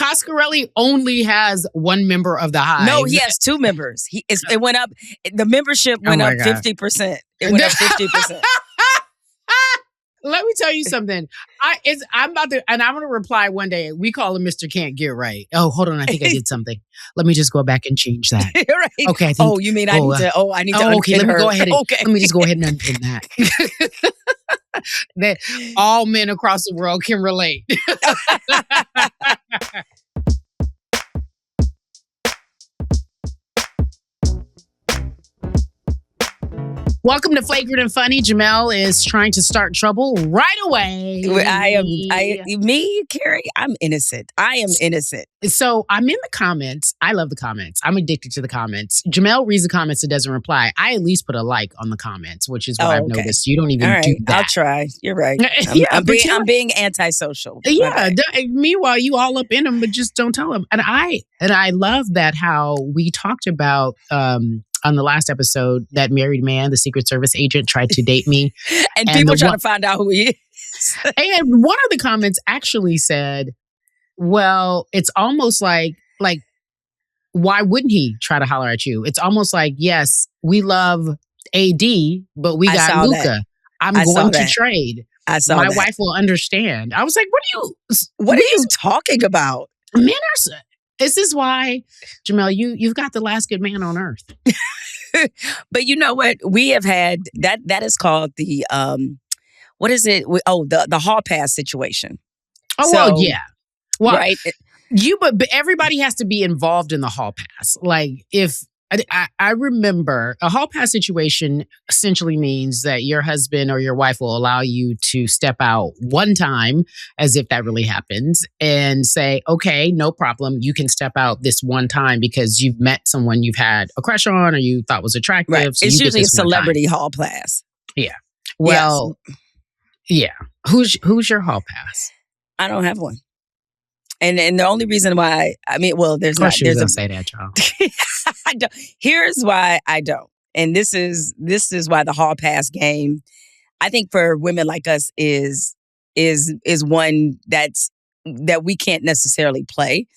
Coscarelli only has one member of the hive. No, he has two members. It went up. The membership went up 50%. It went up 50%. Let me tell you something. I'm about to, and I'm going to reply one day. We call him Mr. Can't Get Right. Oh, hold on. I think I did something. Let me just go back and change that. Right. Okay. You mean I need to okay. Let me go ahead. Okay. Let me just go ahead and unpin that. That all men across the world can relate. Welcome to Flagrant and Funny. Jemele is trying to start trouble right away. Cari, I'm innocent. I am innocent. So I'm in the comments. I love the comments. I'm addicted to the comments. Jemele reads the comments and doesn't reply. I at least put a like on the comments, which is what I've noticed. You don't even do that. I'll try. You're right. I'm being antisocial. Yeah. Meanwhile, you all up in them, but just don't tell them. And I love that how we talked about on the last episode, that married man, the Secret Service agent, tried to date me. and people trying to find out who he is. And one of the comments actually said, well, it's almost like, why wouldn't he try to holler at you? It's almost like, yes, we love AD, but we got Luca. I'm going to trade. My wife will understand. I was like, what are you talking about? Men are... This is why, Jemele, you've got the last good man on earth. But you know what? We have had that is called the what is it? The hall pass situation. Oh, well, yeah. Well, right. But everybody has to be involved in the hall pass. Like if I remember a hall pass situation essentially means that your husband or your wife will allow you to step out one time, as if that really happens, and say, okay, no problem. You can step out this one time because you've met someone you've had a crush on or you thought was attractive. Right. So it's usually a celebrity hall pass. Yeah. Well, yeah. Who's your hall pass? I don't have one. And the only reason why, there's not. There's a say that, y'all. I don't. Here's why I don't. And this is why the hall pass game, I think for women like us is one that we can't necessarily play.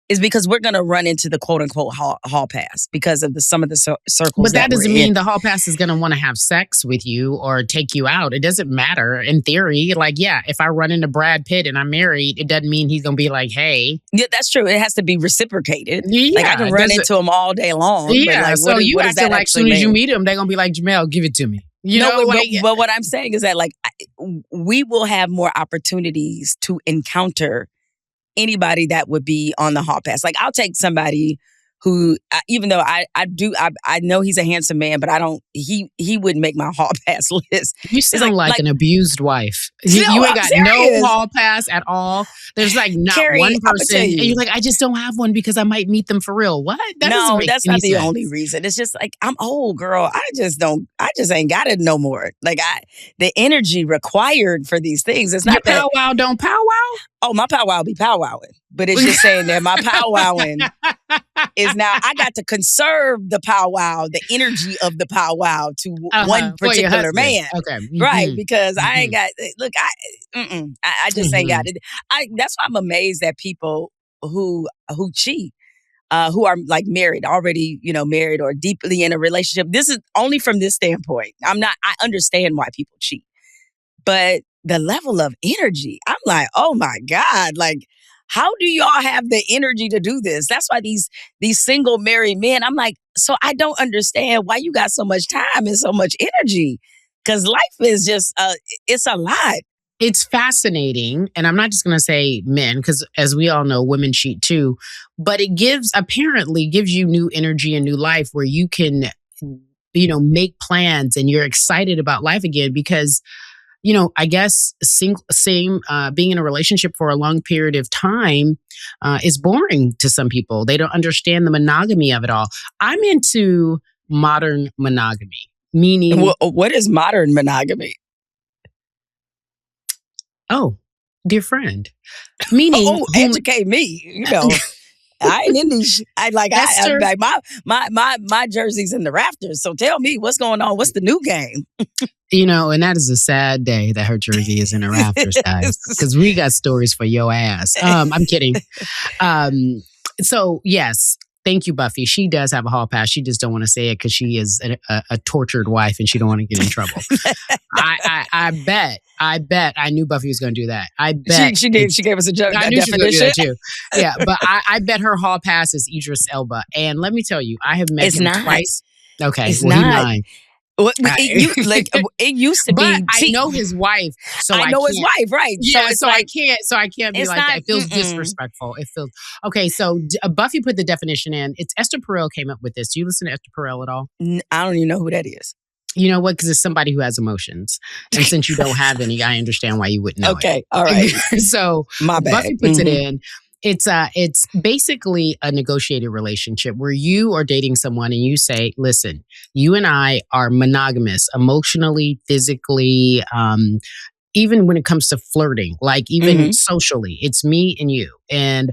Is because we're going to run into the quote unquote hall pass because of some of the circles. But that doesn't mean the hall pass is going to want to have sex with you or take you out. It doesn't matter in theory. Like, yeah, if I run into Brad Pitt and I'm married, it doesn't mean he's going to be like, hey. Yeah, that's true. It has to be reciprocated. Yeah, like I can run into him all day long. Yeah, but so you acting like as soon as you meet him, they're going to be like, Jemele, give it to me. But what I'm saying is that we will have more opportunities to encounter anybody that would be on the hall pass. Like I'll take somebody who, even though I know he's a handsome man, but he wouldn't make my hall pass list. You sound like an abused wife. You ain't got no hall pass at all. There's not Cari, one person. And you're like, I just don't have one because I might meet them for real. What? That's not the only reason. It's just like, I'm old, girl. I just ain't got it no more. Like the energy required for these things. It's not your powwow don't powwow? Oh, my powwow be powwowing. But it's just saying that my powwowing is now, I got to conserve the powwow, the energy of the powww to one particular man. Okay. Mm-hmm. Right. Because I ain't got, look, I just ain't got it. That's why I'm amazed at people who cheat, who are like married, already, married or deeply in a relationship. This is only from this standpoint. I understand why people cheat. But the level of energy, I'm like, oh my God, like, how do y'all have the energy to do this? That's why these single married men, I'm like, so I don't understand why you got so much time and so much energy. Because life is just, it's a lot. It's fascinating. And I'm not just going to say men, because as we all know, women cheat too. But it apparently gives you new energy and new life where you can, make plans and you're excited about life again because I guess being in a relationship for a long period of time is boring to some people. They don't understand the monogamy of it all. I'm into modern monogamy, meaning... What is modern monogamy? Oh, dear friend. Meaning... educate me, I ain't in these. I'm like my jersey's in the rafters. So tell me what's going on. What's the new game? And that is a sad day that her jersey is in the rafters, guys, because we got stories for your ass. I'm kidding. So yes. Thank you, Buffy. She does have a hall pass. She just don't want to say it because she is a tortured wife and she don't want to get in trouble. I bet. I knew Buffy was going to do that. I bet she did. She gave us a joke. I knew she was going to do that too. Yeah, but I bet her hall pass is Idris Elba. And let me tell you, I have met him twice. Okay, it's not. It used to be. But I know his wife, so I know his wife, right? Yeah, so I can't. So I can't be like that. It feels disrespectful. It feels okay. So Buffy put the definition in. It's Esther Perel came up with this. Do you listen to Esther Perel at all? I don't even know who that is. You know what? Because it's somebody who has emotions, and since you don't have any, I understand why you wouldn't know. Okay, all right. So my bad. Buffy puts it in. It's basically a negotiated relationship where you are dating someone and you say, listen, you and I are monogamous emotionally, physically, even when it comes to flirting, like even socially, it's me and you. And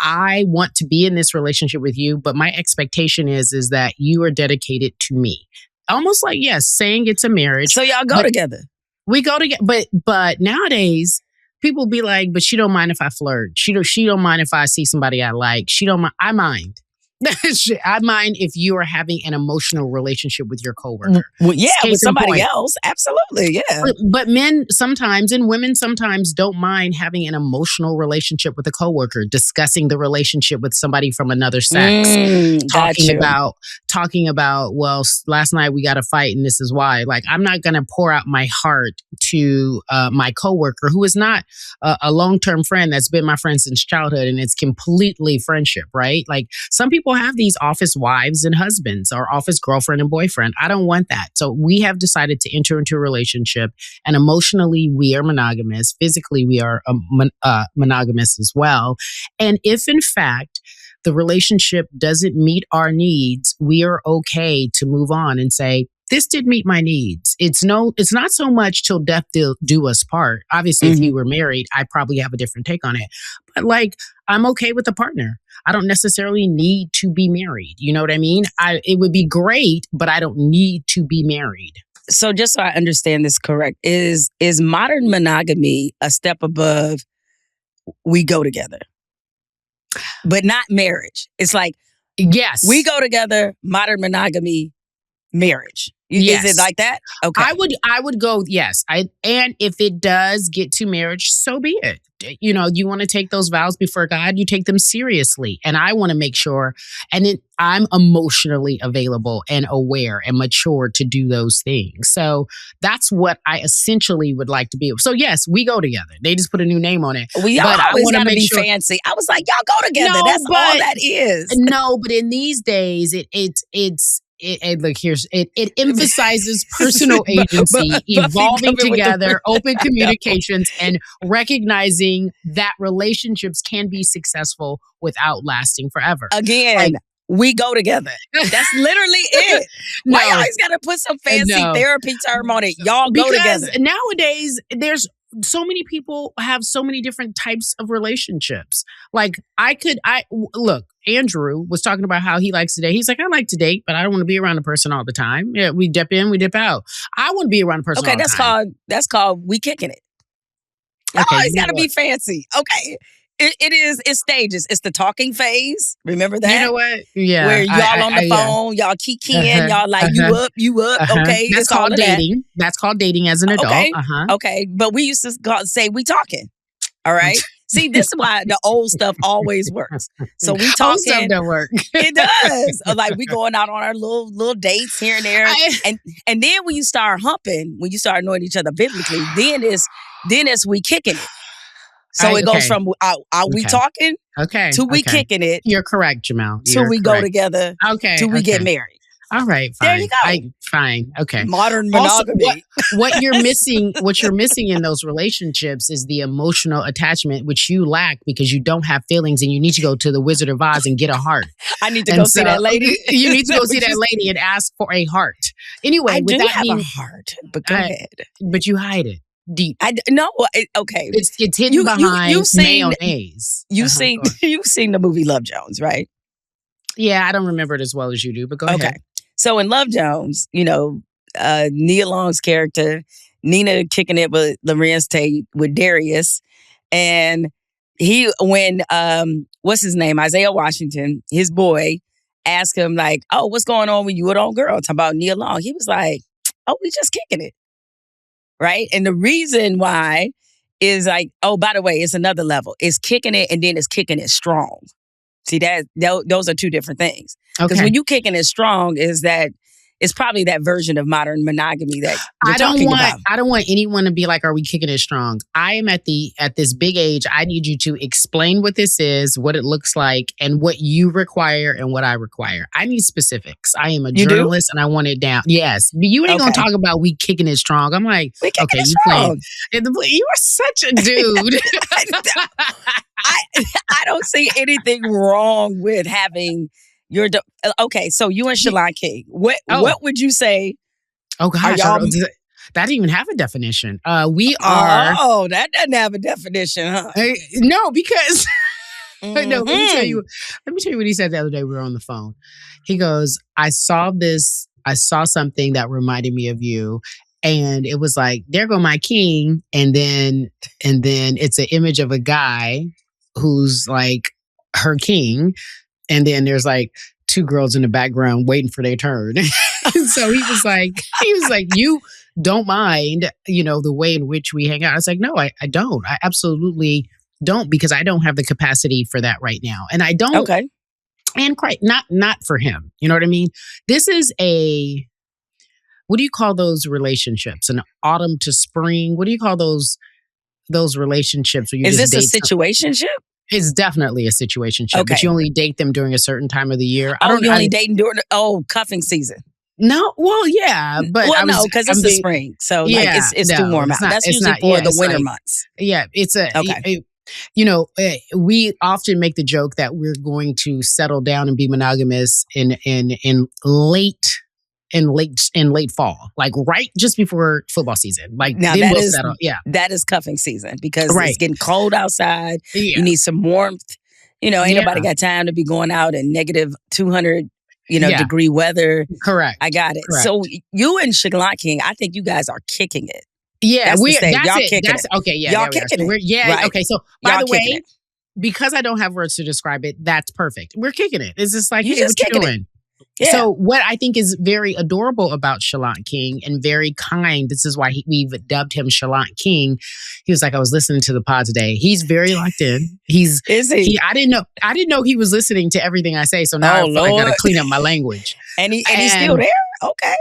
I want to be in this relationship with you, but my expectation is that you are dedicated to me. Almost like, yes, saying it's a marriage. So y'all go together. We go together. But nowadays, people be like, but she don't mind if I flirt. She don't mind if I see somebody I like. She don't mind. I mind. I mind if you are having an emotional relationship with your coworker. Well, yeah, with somebody else. Absolutely, yeah. But men sometimes and women sometimes don't mind having an emotional relationship with a coworker, discussing the relationship with somebody from another sex, talking about, well, last night we got a fight and this is why. Like, I'm not going to pour out my heart to my coworker who is not a long-term friend that's been my friend since childhood, and it's completely friendship, right? Like, some people have these office wives and husbands or office girlfriend and boyfriend. I don't want that. So we have decided to enter into a relationship, and emotionally we are monogamous. Physically we are monogamous as well. And if in fact the relationship doesn't meet our needs, we are okay to move on and say, this did meet my needs. It's not so much till death do us part. Obviously, if you were married, I probably have a different take on it. But like, I'm okay with a partner. I don't necessarily need to be married. You know what I mean? It would be great, but I don't need to be married. So just so I understand this correct, is modern monogamy a step above we go together, but not marriage? It's like, yes, we go together, modern monogamy, marriage. Yes. Is it like that? Okay. I would go, yes. And if it does get to marriage, so be it. You know, you want to take those vows before God, you take them seriously. And I want to make sure, and then I'm emotionally available and aware and mature to do those things. So that's what I essentially would like to be. So yes, we go together. They just put a new name on it. We always got to be fancy. I was like, y'all go together. No, that's all that is. No, but in these days, it emphasizes personal agency, evolving together, open communications, and recognizing that relationships can be successful without lasting forever. Again, we go together. That's literally it. Why you always got to put some fancy therapy term on it? Y'all go together. Nowadays, there's so many people have so many different types of relationships. Like look, Andrew was talking about how he likes to date. He's like, I like to date, but I don't want to be around a person all the time. Yeah, we dip in, we dip out. I want to be around a person all the time. That's called we kicking it. Okay, always got to be fancy. Okay. It's stages. It's the talking phase. Remember that? You know what? Yeah. Where y'all on the phone, y'all kicking, y'all like, you up. Okay. That's called dating. That's called dating as an adult. Okay. Okay. But we used to say we talking. All right. See, this is why the old stuff always works. So we talking. Old stuff don't work. It does. Like, we going out on our little dates here and there. And then when you start humping, when you start knowing each other biblically, then it's we kicking it. So it goes from are we talking to we kicking it. You're correct, Jemele. Till we go together. Till we get married. All right, fine. There you go. Fine. Okay. Modern monogamy. Also, what you're missing in those relationships is the emotional attachment, which you lack because you don't have feelings, and you need to go to the Wizard of Oz and get a heart. I need to go see that lady. You need to go see that lady and ask for a heart. Anyway, I do have a heart, but go ahead. But you hide it. deep. No, okay. It's hidden behind mayonnaise. You've seen the movie Love Jones, right? Yeah, I don't remember it as well as you do, but go ahead. So in Love Jones, Nia Long's character, Nina kicking it with Lorenz Tate with Darius, and when what's his name, Isaiah Washington, his boy, asked him like, "Oh, what's going on with you and old girl?" Talking about Nia Long, he was like, "Oh, we just kicking it." Right? And the reason why is like, oh, by the way, it's another level. It's kicking it and then it's kicking it strong. See, those are two different things. Because when you kicking it strong it's probably that version of modern monogamy that you're talking about. I don't want anyone to be like, are we kicking it strong? I am at this big age. I need you to explain what this is, what it looks like, and what you require and what I require. I need specifics. I am a journalist and I want it down. Yes. You ain't going to talk about we kicking it strong. I'm like, okay, you playing. You are such a dude. I don't see anything wrong with having okay, so you and Chalant King. What would you say? Oh gosh, that didn't even have a definition. We are. Oh, that doesn't have a definition, huh? No, because no. Let me tell you what he said the other day. We were on the phone. He goes, I saw something that reminded me of you. And it was like, there go my king. And then it's an image of a guy who's like her king. And then there's like two girls in the background waiting for their turn. So he was like, you don't mind, the way in which we hang out. I was like, no, I don't. I absolutely don't, because I don't have the capacity for that right now. And I don't. Okay. And quite not for him. You know what I mean? This is what do you call those relationships? An autumn to spring? What do you call those relationships where you is just this a situationship? It's definitely a situationship, but you only date them during a certain time of the year. Only dating during cuffing season. No, well, yeah, but because it's the spring, so it's too warm out. That's usually for the winter months. Yeah, it's we often make the joke that we're going to settle down and be monogamous in late fall, like right just before football season. Like now that is cuffing season because it's getting cold outside. Yeah. You need some warmth. Ain't nobody got time to be going out in negative 200, degree weather. Correct. I got it. Correct. So you and Chalant King, I think you guys are kicking it. Yeah, y'all kicking it. Okay, yeah, y'all kicking it. Right. Okay. So by the way, because I don't have words to describe it, that's perfect. We're kicking it. It's just like, hey, what you doing? Yeah. So what I think is very adorable about Chalant King and very kind, this is why we've dubbed him Chalant King. He was like, I was listening to the pod today. He's very locked in. Is he? I didn't know he was listening to everything I say. So now I got to clean up my language. And he's still there? Okay.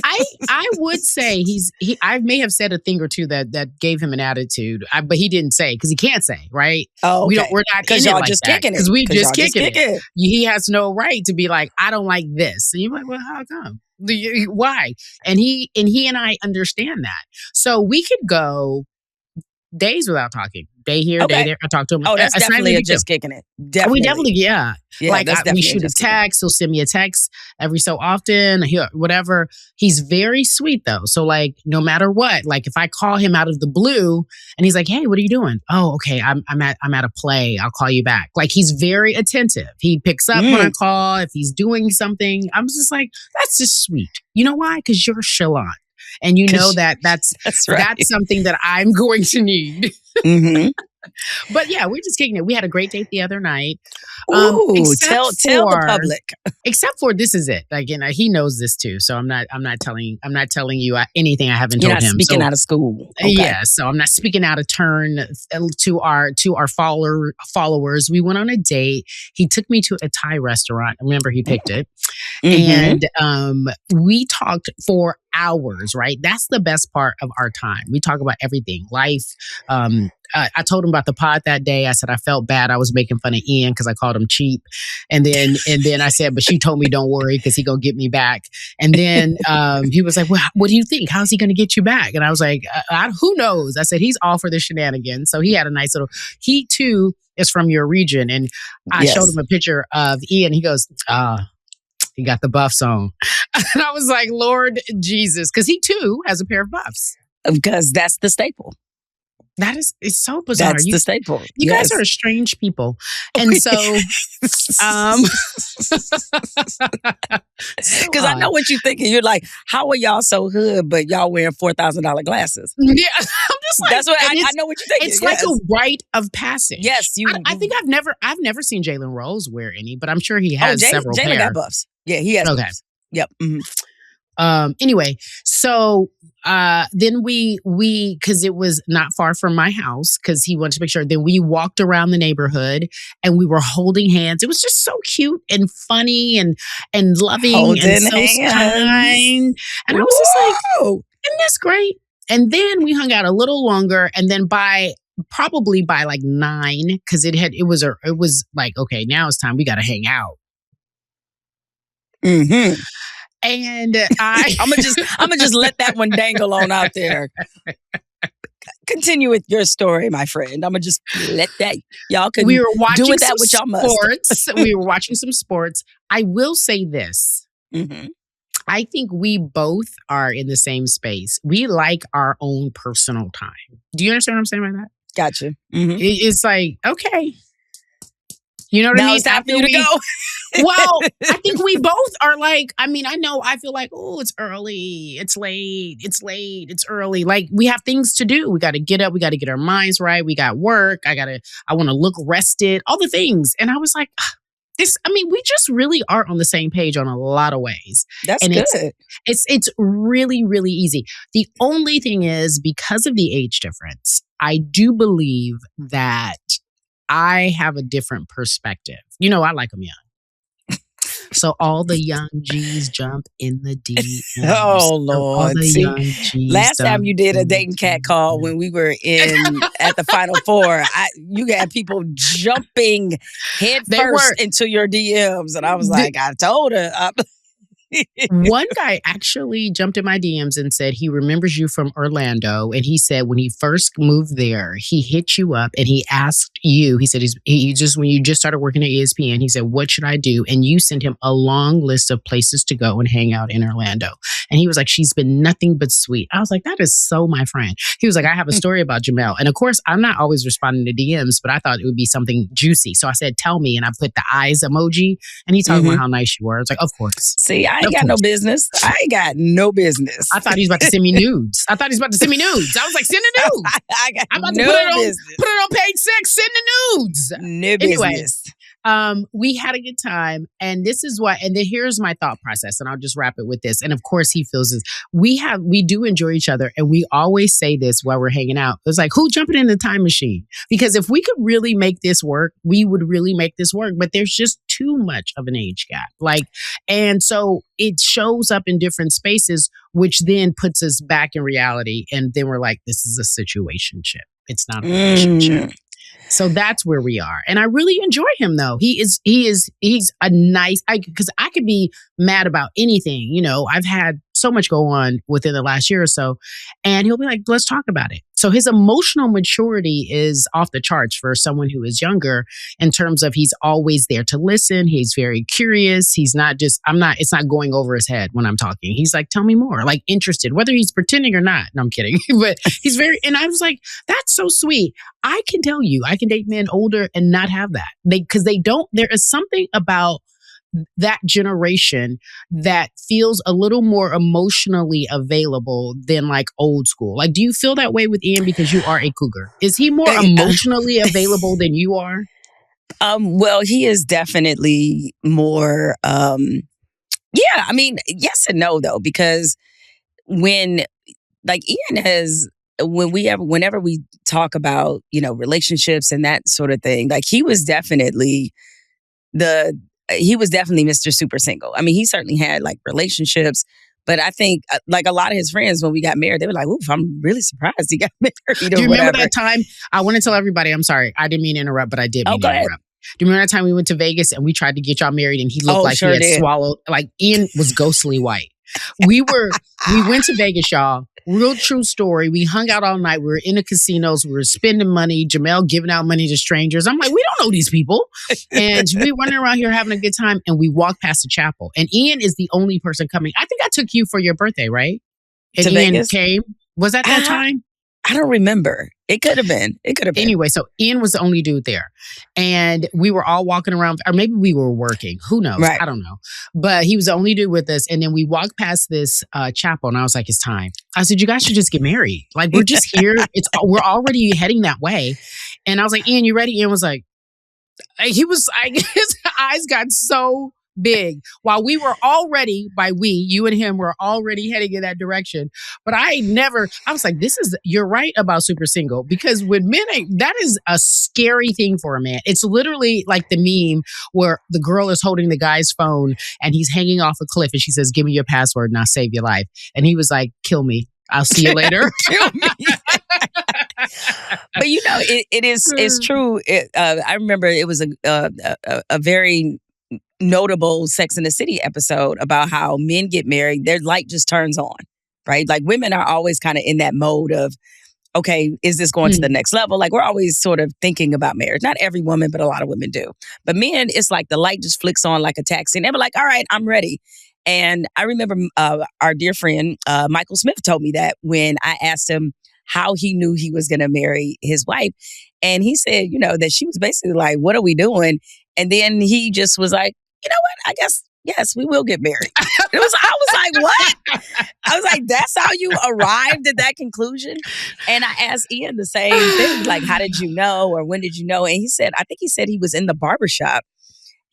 I would say I may have said a thing or two that gave him an attitude, but he didn't say because he can't say, right? Oh, okay. We're not in it like that kicking it because we just kicking it. He has no right to be like, I don't like this. And you're like, well, how come? Why? And he and I understand that, so we could go days without talking. Day here, day there. I talk to him. Oh, that's definitely just kicking it. Definitely. We definitely, yeah. Like we shoot a text. He'll send me a text every so often. Whatever. He's very sweet though. So like, no matter what, like if I call him out of the blue and he's like, "Hey, what are you doing?" "Oh, okay. I'm at a play. I'll call you back." Like he's very attentive. He picks up when I call. If he's doing something, I'm just like, that's just sweet. You know why? Because you're Chalant. And you know that's something that I'm going to need. Mm-hmm. But yeah, we're just kicking it. We had a great date the other night. Tell the public. Except for this is it. Like, he knows this too. So I'm not telling you anything I haven't told him. You're not speaking out of school. Okay. Yeah, so I'm not speaking out of turn to our followers. We went on a date. He took me to a Thai restaurant. I remember he picked it. Mm-hmm. And we talked for hours, right? That's the best part of our time. We talk about everything, life. I told him about the pod that day. I said I felt bad. I was making fun of Ian because I called him cheap, and then I said, but she told me don't worry because he gonna get me back. And then he was like, well, what do you think? How's he gonna get you back? And I was like, who knows? I said he's all for the shenanigans. So he had a nice little. He too is from your region, and I showed him a picture of Ian. He goes, he got the buffs on. And I was like, Lord Jesus, because he too has a pair of buffs. Because that's the staple. That is, it's so bizarre. That's the staple. You guys are strange people. And so, because I know what you're thinking. You're like, how are y'all so hood, but y'all wearing $4,000 glasses? Yeah, I'm just like, that's what I know what you're thinking. It's like a rite of passage. Yes, I think I've never seen Jalen Rose wear any, but I'm sure he has several pairs. Jalen got buffs. Yeah, he has. Okay. Buffs. Yep. Mm-hmm. Anyway, so then we because it was not far from my house because he wanted to make sure. Then we walked around the neighborhood and we were holding hands. It was just so cute and funny and loving and so kind. And I was just like, isn't this great? And then we hung out a little longer, and then probably by like 9, because it was like, okay, now it's time, we got to hang out. Mm-hmm. And I'm gonna just let that one dangle on out there. Continue with your story, my friend. I'm gonna just let that y'all can. We were watching do with that what y'all sports. We were watching some sports. I will say this. Mm-hmm. I think we both are in the same space. We like our own personal time. Do you understand what I'm saying by that? Gotcha. Mm-hmm. It's like, okay. You know what I mean? It's time for you to go. Well, I think we both are like, I mean, I feel like, oh, it's early, it's late, it's early. Like, we have things to do. We got to get up. We got to get our minds right. We got work. I want to look rested, all the things. And I was like, we just really are on the same page on a lot of ways. That's good. It's really, really easy. The only thing is, because of the age difference, I do believe that I have a different perspective. You know, I like them young. So all the young G's jump in the DMs. Oh, Lord. Last time you did a dating cat call when we were at the Final Four, you had people jumping head first into your DMs. And I was like, I told her. One guy actually jumped in my DMs and said he remembers you from Orlando. And he said when he first moved there, he hit you up and he asked you, he said, when you just started working at ESPN, he said, what should I do? And you sent him a long list of places to go and hang out in Orlando. And he was like, she's been nothing but sweet. I was like, that is so my friend. He was like, I have a story about Jemele. And of course, I'm not always responding to DMs, but I thought it would be something juicy. So I said, tell me. And I put the eyes emoji and he talked about how nice you were. I was like, of course. See, I ain't got no business. I ain't got no business. I thought he was about to send me nudes. I was like, send the nudes. I'm about to put it on page 6. Send the nudes. No business. We had a good time. And this is what, and then here's my thought process. And I'll just wrap it with this. And of course he feels this. We do enjoy each other. And we always say this while we're hanging out. It's like, who jumping in the time machine? Because if we could really make this work, we would really make this work. But there's just too much of an age gap. And so it shows up in different spaces, which then puts us back in reality. And then we're like, this is a situationship. It's not a relationship. So that's where we are. And I really enjoy him though. He's a nice, because I could be mad about anything. You know, I've had so much go on within the last year or so, and he'll be like, let's talk about it. So his emotional maturity is off the charts for someone who is younger in terms of he's always there to listen. He's very curious. He's not just, it's not going over his head when I'm talking. He's like, tell me more, like interested, whether he's pretending or not. No, I'm kidding. But he's and I was like, that's so sweet. I can tell you, I can date men older and not have that. Because there is something about that generation that feels a little more emotionally available than like old school. Like, do you feel that way with Ian because you are a cougar? Is he more emotionally available than you are? Well, he is definitely more, yeah, I mean, yes and no though, because when like Ian has, whenever we talk about, you know, relationships and that sort of thing, like he was definitely Mr. Super Single. I mean, he certainly had like relationships, but I think like a lot of his friends, when we got married, they were like, oof, I'm really surprised he got married. Do you remember that time? I want to tell everybody, I'm sorry, I didn't mean to interrupt, but I did mean to interrupt. Do you remember that time we went to Vegas and we tried to get y'all married and he looked like he had swallowed, like Ian was ghostly white. We went to Vegas, y'all. Real true story. We hung out all night. We were in the casinos. We were spending money. Jemele giving out money to strangers. I'm like, we don't know these people. And we running around here having a good time. And we walked past the chapel. And Ian is the only person coming. I think I took you for your birthday, right? And to Ian Vegas? came. Was that time? I don't remember. It could have been. Anyway, so Ian was the only dude there. And we were all walking around, or maybe we were working. Who knows? Right. I don't know. But he was the only dude with us. And then we walked past this chapel and I was like, it's time. I said, you guys should just get married. Like, we're just here. We're already heading that way. And I was like, Ian, you ready? Ian was like, his eyes got so big while we were already, you and him were already heading in that direction. But I was like, you're right about super single, because when men that is a scary thing for a man. It's literally like the meme where the girl is holding the guy's phone and he's hanging off a cliff and she says, give me your password and I'll save your life. And he was like, kill me. I'll see you later. Kill me. But it's true. I remember it was a very notable Sex and the City episode about how men get married, their light just turns on, right? Like women are always kind of in that mode of, okay, is this going to the next level? Like we're always sort of thinking about marriage. Not every woman, but a lot of women do. But men, it's like the light just flicks on like a taxi. And they were like, all right, I'm ready. And I remember our dear friend, Michael Smith, told me that when I asked him how he knew he was going to marry his wife. And he said, that she was basically like, what are we doing? And then he just was like, you know what? I guess, yes, we will get married. I was like, what? I was like, that's how you arrived at that conclusion? And I asked Ian the same thing, like, how did you know? Or when did you know? And he said he was in the barbershop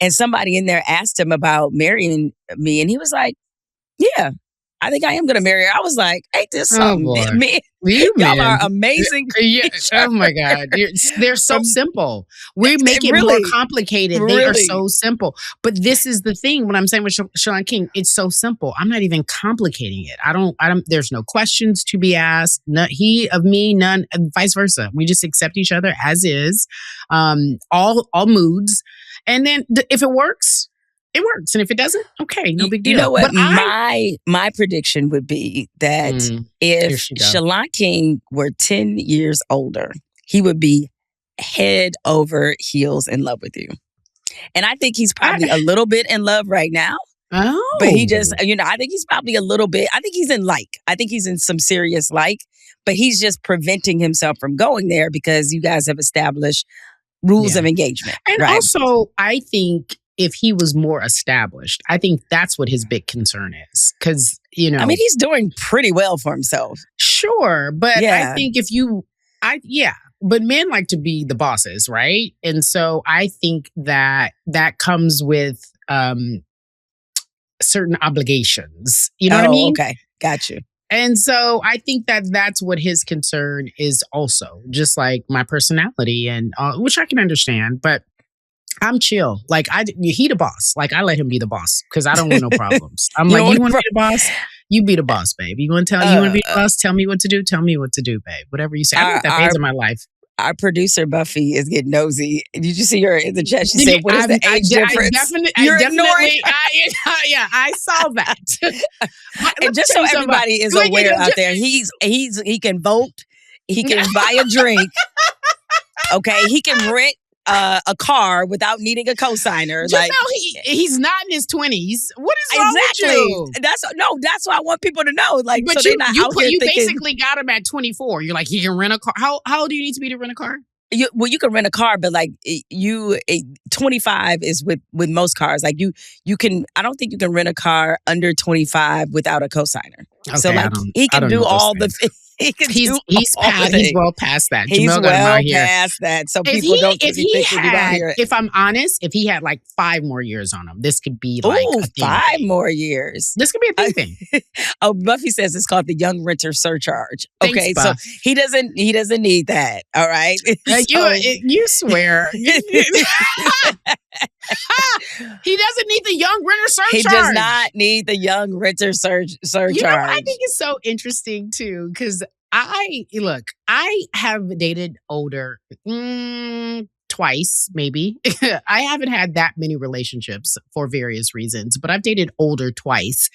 and somebody in there asked him about marrying me. And he was like, yeah, I think I am going to marry her. I was like, ain't this something? Y'all are amazing. Yeah. Oh my God. They're so simple. We make it really more complicated. Really. They are so simple. But this is the thing, what I'm saying with Chalant King, it's so simple. I'm not even complicating it. I don't, there's no questions to be asked. None, he of me, none, and vice versa. We just accept each other as is, all moods. And then if it works, it works. And if it doesn't, okay, no big deal. You know what? But my prediction would be that if Chalant King were 10 years older, he would be head over heels in love with you. And I think he's probably a little bit in love right now. Oh. But he just, I think he's probably a little bit, I think he's in I think he's in some serious but he's just preventing himself from going there because you guys have established rules of engagement. And also, I think if he was more established, I think that's what his big concern is. Because, I mean, he's doing pretty well for himself. Sure. But I think but men like to be the bosses, right? And so I think that comes with certain obligations. You know what I mean? Okay. Got you. And so I think that's what his concern is also, just like my personality, and which I can understand, but I'm chill. Like he the boss. Like I let him be the boss because I don't want no problems. I'm like, you want to be the boss? You be the boss, babe. You want to be the boss? Tell me what to do. Tell me what to do, babe. Whatever you say. I think that phase of my life. Our producer Buffy is getting nosy. Did you see her in the chat? She said, "What is the age difference?" You're ignoring. I saw that. And just so everybody is aware out there, he can vote. He can buy a drink. Okay, he can rent a car without needing a cosigner. Like he's not in his 20s. What is wrong with you? That's what I want people to know. Like, but so they're not out here you thinking, basically got him at 24. You're like, he can rent a car. How old do you need to be to rent a car? You can rent a car, but like 25 is with most cars. Like you can. I don't think you can rent a car under 25 without a cosigner. Okay, so like he can do all the things. He's well past that. He's well past that. So people don't think we don't hear it. If I'm honest, if he had like 5 more years on him, this could be like a thing. 5 more years. This could be a thing. Buffy says it's called the young renter surcharge. Thanks, okay, Buff. So he doesn't need that. All right. You swear. He doesn't need the young renter surcharge. He does not need the young renter surcharge. I think it's so interesting too, because I have dated older twice, maybe. I haven't had that many relationships for various reasons, but I've dated older twice.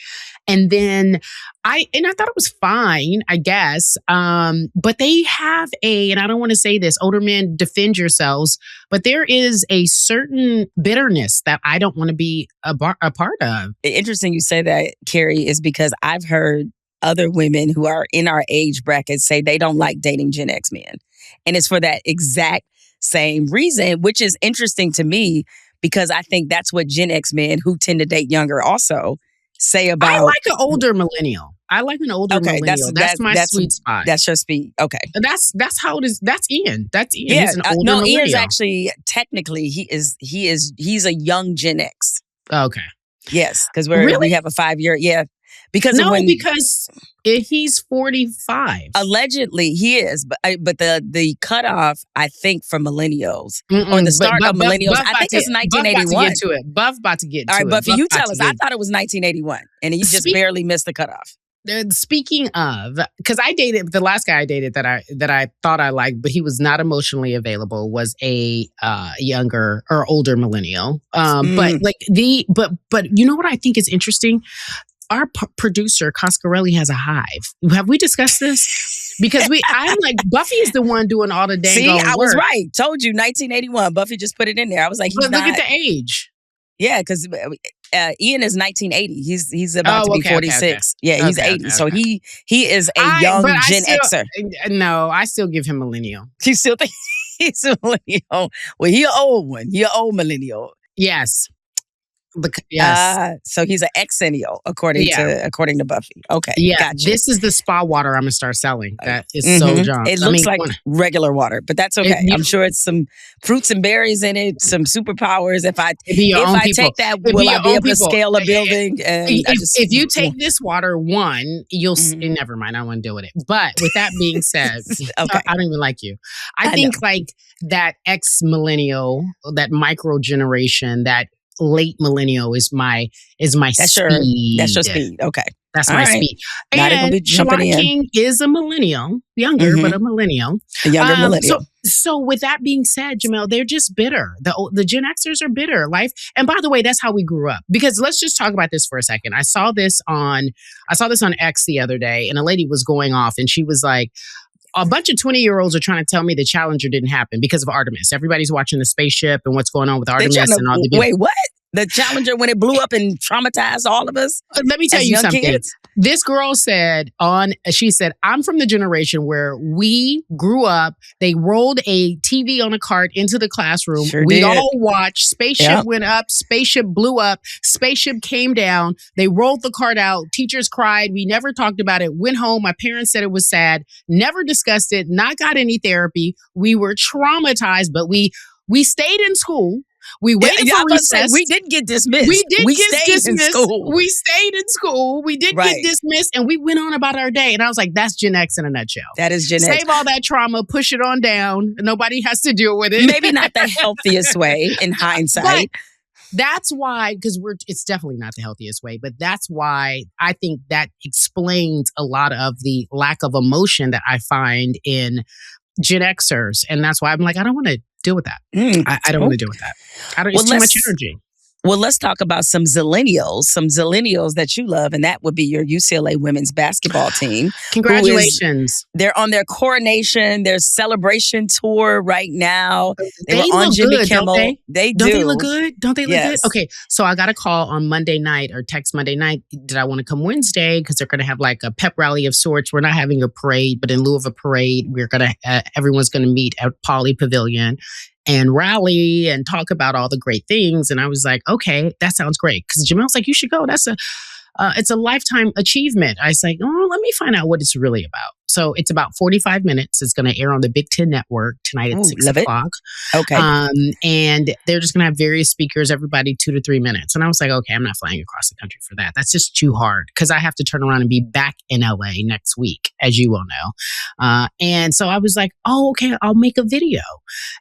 And then I thought it was fine, I guess. But they have and I don't want to say this, older men, defend yourselves, but there is a certain bitterness that I don't want to be a part of. Interesting you say that, Cari, is because I've heard other women who are in our age bracket say they don't like dating Gen X men. And it's for that exact same reason, which is interesting to me because I think that's what Gen X men who tend to date younger also say about. I like an older millennial. I like an older millennial. That's my sweet spot. That's your speed. Okay. That's how it is. That's Ian. That's Ian. Yeah, he's an older millennial. Ian's actually, technically, he's a young Gen X. Okay. Yes, because we have a 5-year. Yeah. Because he's 45. Allegedly, he is, but the cutoff, I think, for millennials or the start of millennials, I think it's 1981. Buff about to get to it. All right, Buffy, you tell us. I thought it was 1981, and you just barely missed the cutoff. Speaking of, because the last guy I dated that I thought I liked, but he was not emotionally available, was a younger or older millennial. But you know what I think is interesting? Our producer, Coscarelli, has a hive. Have we discussed this? Because I'm like, Buffy is the one doing all the dang See, I was work. right. Told you, 1981. Buffy just put it in there. I was like, look at the age. Yeah, because Ian is 1980. He's about to be 46. Okay. Yeah, he's 80. Okay. So he is a young Gen Xer. No, I still give him millennial. You still think he's a millennial? Well, he an old one. He an old millennial. Yes. Yes. So he's an exennial, according to Buffy. Okay. Yeah. Gotcha. This is the spa water I'm gonna start selling. That is so John. It looks like regular water, but that's okay. I'm sure it's some fruits and berries in it, some superpowers. If I take that, will I be able to scale a building? If you take this water, you'll never mind. I don't want to deal with it. But with that being said, okay. I don't even like you. I think like that ex-millennial, that micro generation, that late millennial is my speed. That's your speed. Okay. That's my speed. And Chalant King is a millennial, younger, but a millennial. A younger millennial. So with that being said, Jemele, they're just bitter. The Gen Xers are bitter. And by the way, that's how we grew up. Because let's just talk about this for a second. I saw this on X the other day, and a lady was going off, and she was like, a bunch of 20-year-olds are trying to tell me the Challenger didn't happen because of Artemis. Everybody's watching the spaceship and what's going on with Artemis and all the Wait, what? The Challenger, when it blew up and traumatized all of us? Let me tell you something. Kids? This girl said she said, I'm from the generation where we grew up, they rolled a TV on a cart into the classroom. We all watched, spaceship went up, spaceship blew up, spaceship came down, they rolled the cart out, teachers cried, we never talked about it, went home, my parents said it was sad, never discussed it, not got any therapy. We were traumatized, but we stayed in school. We waited for recess. We didn't get dismissed. We stayed dismissed. In school. We stayed in school. We didn't get dismissed, and we went on about our day. And I was like, that's Gen X in a nutshell. That is Gen X. Save all that trauma, push it on down. Nobody has to deal with it. Maybe not the healthiest way in hindsight. But that's why, because it's definitely not the healthiest way, but that's why I think that explains a lot of the lack of emotion that I find in Gen Xers. And that's why I'm like, I don't want to deal with that. I don't want to deal with that. It's too much energy. Well, let's talk about some zillennials that you love, and that would be your UCLA women's basketball team. Congratulations. They're on their coronation, their celebration tour right now. They were on Jimmy Kimmel. Don't they? Don't they look good? Don't they look good? Okay, so I got a call on Monday night or text Monday night. Did I want to come Wednesday? Because they're going to have like a pep rally of sorts. We're not having a parade, but in lieu of a parade, everyone's going to meet at Pauley Pavilion and rally and talk about all the great things. And I was like, okay, that sounds great. Because Jemele's like, you should go. It's a lifetime achievement. I was like, oh, let me find out what it's really about. So it's about 45 minutes. It's going to air on the Big Ten Network tonight at 6 o'clock. Okay. And they're just going to have various speakers, everybody 2 to 3 minutes. And I was like, okay, I'm not flying across the country for that. That's just too hard because I have to turn around and be back in LA next week, as you will know. And so I was like, oh, okay, I'll make a video.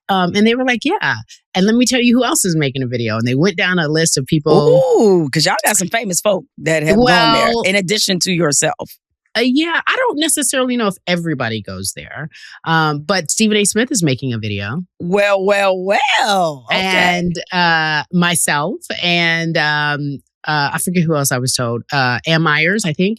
And they were like, yeah. And let me tell you who else is making a video. And they went down a list of people. Ooh, because y'all got some famous folk that have gone there in addition to yourself. Yeah, I don't necessarily know if everybody goes there. But Stephen A. Smith is making a video. Well. Okay. And myself and I forget who else I was told. Ann Myers, I think.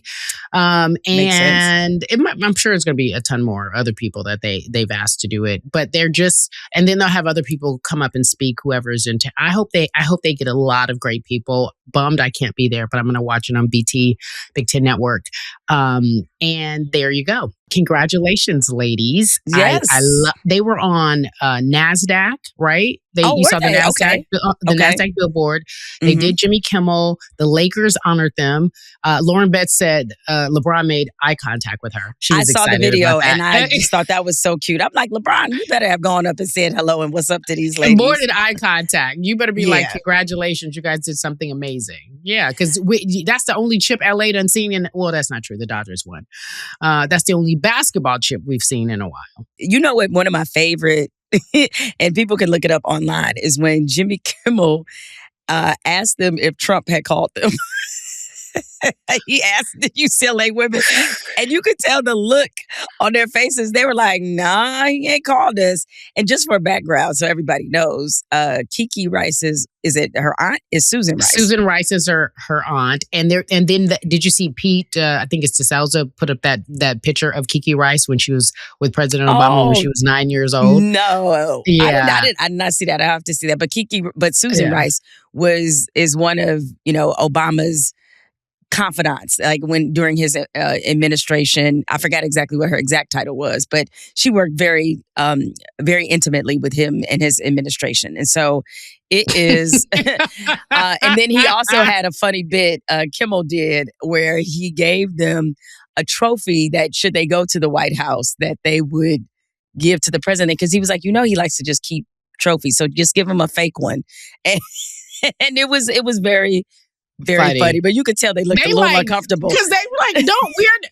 And I'm sure it's going to be a ton more other people that they've asked to do it. But they're just, and then they'll have other people come up and speak. Whoever's into. I hope they get a lot of great people. bummed I can't be there, but I'm going to watch it on BT, Big Ten Network. And there you go. Congratulations, ladies. Yes. They were on NASDAQ, right? You saw the NASDAQ, NASDAQ billboard. They did Jimmy Kimmel. The Lakers honored them. Lauren Betts said LeBron made eye contact with her. She was excited. I saw the video about that. and I just thought that was so cute. I'm like, LeBron, you better have gone up and said hello and what's up to these ladies. More than eye contact. You better be like, congratulations, you guys did something amazing. Yeah, because that's the only chip LA done seen well, that's not true. The Dodgers won. That's the only basketball chip we've seen in a while. You know what? One of my favorite, and people can look it up online, is when Jimmy Kimmel asked them if Trump had called them. He asked the UCLA women, and you could tell the look on their faces. They were like, nah, he ain't called us. And just for background, so everybody knows, Kiki Rice is it her aunt? Is Susan Rice. Susan Rice is her aunt. And then did you see Pete, I think it's DeSalza, put up that picture of Kiki Rice when she was with President Obama when she was 9 years old? No. Yeah. I did not see that. I have to see that. But Susan Rice is one of, Obama's confidants, like during his administration. I forgot exactly what her exact title was, but she worked very, very intimately with him and his administration. And so it is, and then he also had a funny bit Kimmel did where he gave them a trophy that should they go to the White House that they would give to the president, because he was like, he likes to just keep trophies, so just give him a fake one. And it was very funny, but you could tell they looked a little uncomfortable. Because they were like,